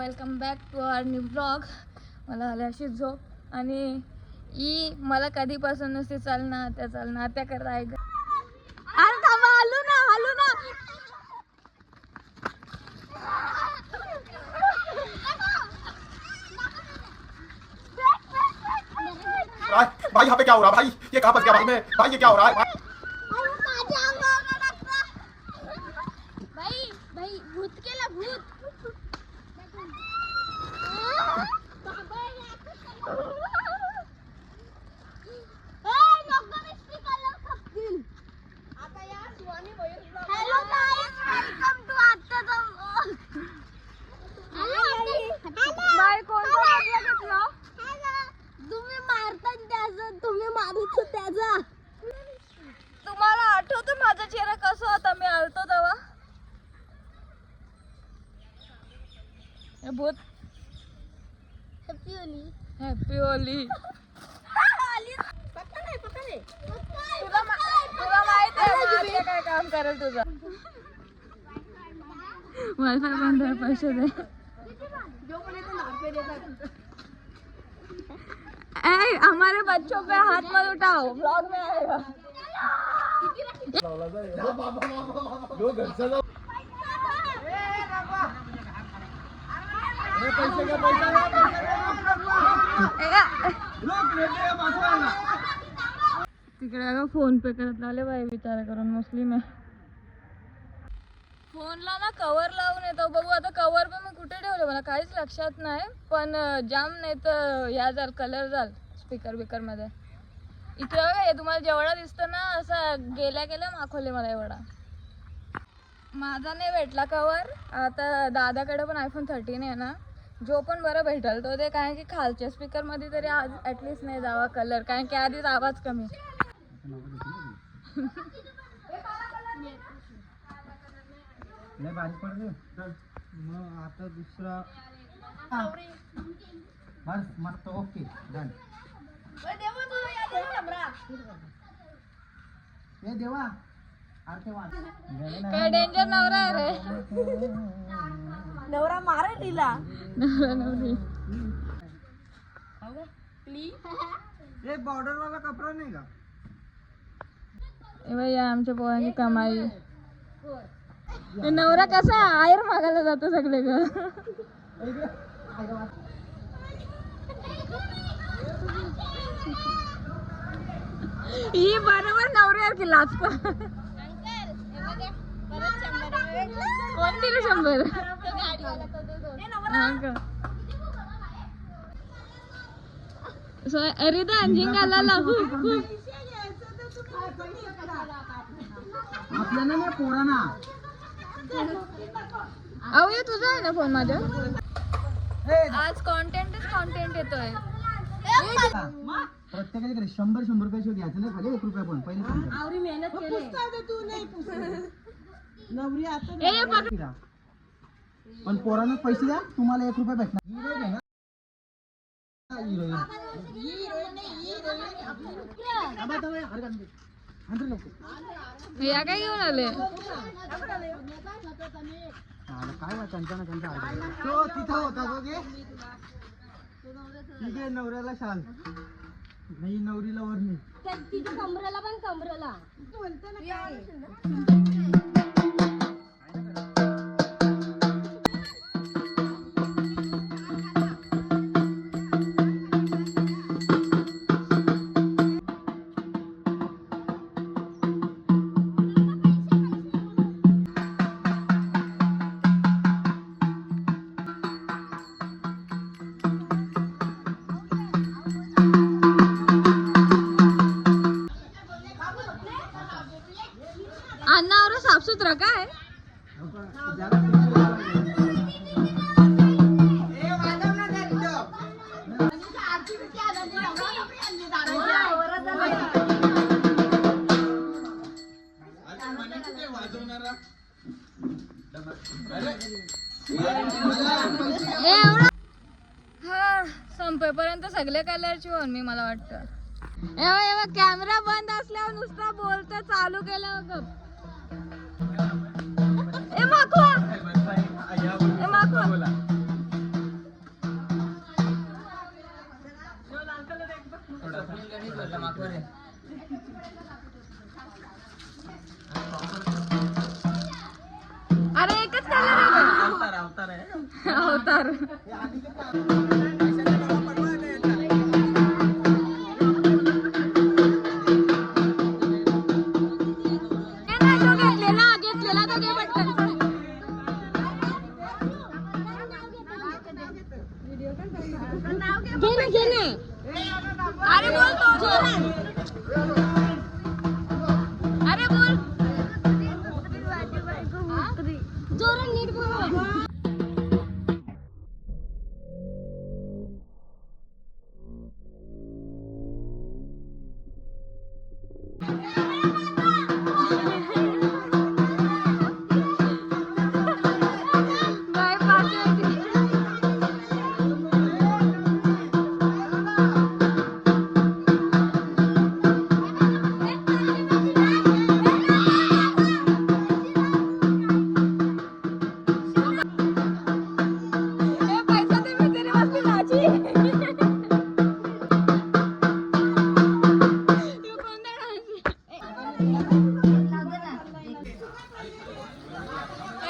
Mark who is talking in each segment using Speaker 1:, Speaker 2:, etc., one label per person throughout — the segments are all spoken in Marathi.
Speaker 1: Welcome back to our new blog. मला आली अशी झोप आणि मला कधीपासून नसते चालना त्या करता आहे. अरे थांबा, हलू ना.
Speaker 2: भाई यहाँ पे क्या हो रहा है भाई? ये कहाँ फंस गया भाई? मैं भाई ये क्या हो रहा है भाई?
Speaker 1: भाई भूत केला भूत. तुम्हाला आठवतं माझा चेहरा कसा होता मी आलतो तेव्हा? बहुत हॅपी होली. तुला माहित आहे काय काम करेल तुझा? वायफाय बंद आहे, पैसे दे. हमारे बच्चों पे हाथ मत उठाओ, ब्लॉग में आएगा. तिकडे फोन पे करत लावले बाई विचार करून. मुस्लिम आहे. फोनला ना कवर लावून येतो. बघू आता कवर पण मी कुठे ठेवले मला काहीच लक्षात नाही. पण जाम नाही तर ह्या जर कलर झाल स्पीकर मध्ये. इथे बघा हे तुम्हाला जेवढा दिसतं ना असं गेल्या माखवले मला एवढा. माझा नाही भेटला कवर. आता दादाकडे पण iPhone 13 आहे ना, जो पण बरं भेटल तो ते. कारण की खालच्या स्पीकर मध्ये तरी आज ऍटलीस्ट नाही जावा कलर, कारण की आधीच आवाज कमी.
Speaker 3: नाही बारीक पडते मग. आता दुसरा बस मस्त. Okay done. ए देवा
Speaker 1: काय डेंजर नवरा आहे रे. नवरा मारे तिला. नवरी
Speaker 3: ए बॉर्डर वाला कपडा नाही का?
Speaker 1: ए बाई आमच्या पोरांची कमाई. नवरा कसा आयर मागायला जातो सगळे ग. ही बरोबर नवऱ्यावर की लाचतो. कोण दिलं 100? अरे तर अंजिंगाला लागू
Speaker 3: आपल्याला नाही पोरांना.
Speaker 1: अहो ये तुझा आहे ना फोन माझ्या. आज कॉन्टेंट येतोय.
Speaker 3: प्रत्येकाकडे 100 रुपये घ्यायचं नाही खाली 1 रुपया पण पहिले
Speaker 1: आवरी मेहनत केली.
Speaker 3: पण पोरांना पैसे द्या तुम्हाला 1 रुपया भेटणार.
Speaker 1: या काय घेऊन आले?
Speaker 3: काय त्यांचा तो तिथं होता तो घे. ठीक आहे नवऱ्याला शाल नाही नवरीला वरणी.
Speaker 1: तिच्या कमरेला पण कमरेला. अन्नावर साफसुथरा काय? हा संपेपर्यंत सगळे कलरची होऊन मी मला वाटतं. एव्हा कॅमेरा बंद असल्यावर नुसता बोलतो, चालू केल्यावर गप. ए माखवा, ए माखवा. अरे एकच कलर आहे अवतार. घेतलेला तो घे पटकन. घे ना. अरे बोल तो अरे बोल जोरात नीट बोल.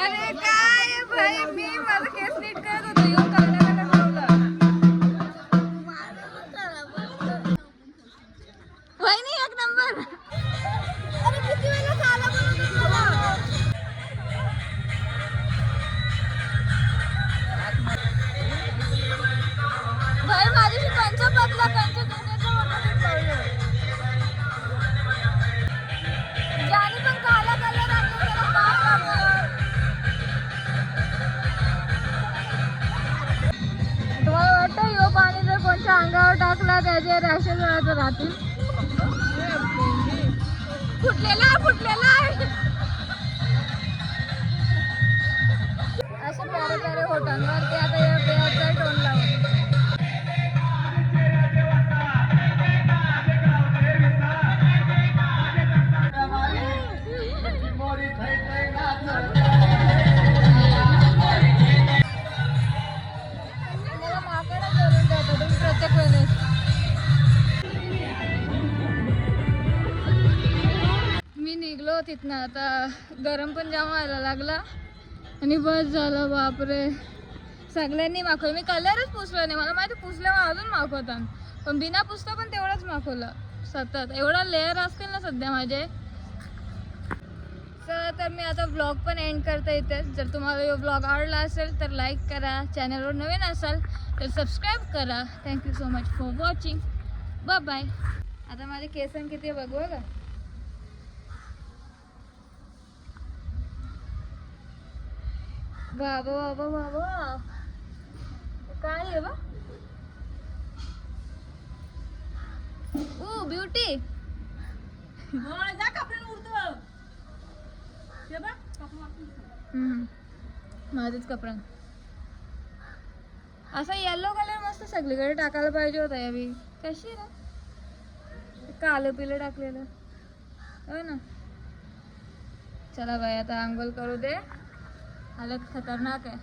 Speaker 1: अरे काय भाई मी माझं केस नीट करत होतो येऊन करण्याला वहिनी एक नंबर. अरे किती वेळा खाला बनवतो तुला. भाई माझ्याशी कंच बदला कंच दुनियाचा मोठा प्रॉब्लेम. ज्याने पण काला कलर आणला त्याला पाप लागणार. तुम्हाला वाटतं यो पाणी जर कोणत्या अंगावर टाकला त्याचे रॅशेस राहतील. फुटलेला आहे. असे प्यारे प्यारे होटांवर ते आता या पेयाचा टोन लावून. मला माकडा करून जातो तुम्ही प्रत्येक वेळेस. मी निघलो तिथनं. आता गरम पण जाम व्हायला लागला आणि बस झालं. बापरे सगळ्यांनी माखवलं. मी कलरच पुसला नाही. मला माहिती पुसल्यावर अजून माखवतात पण बिना पुसता पण तेवढंच माखवलं सतत. एवढा लेअर असतील ना सध्या माझे. तर मी आता ब्लॉग पण एंड करता येते. जर तुम्हाला यो ब्लॉग आवडला असेल तर लाईक करा. चॅनलवर नवीन असाल तर सबस्क्राईब करा. Thank you so much for watching. Bye bye. आता माझे केसन किती आहे बघू का. बाबा बाबा बाबा काय आहे बा. ओ ब्युटी. माझेच कपडा असा येलो कलर मस्त सगळीकडे टाकायला पाहिजे होता. यावी कशी ना कालं पिलं टाकलेलं हो ना. चला बाई आता आंघोळ करू दे. हालत खतरनाक आहे.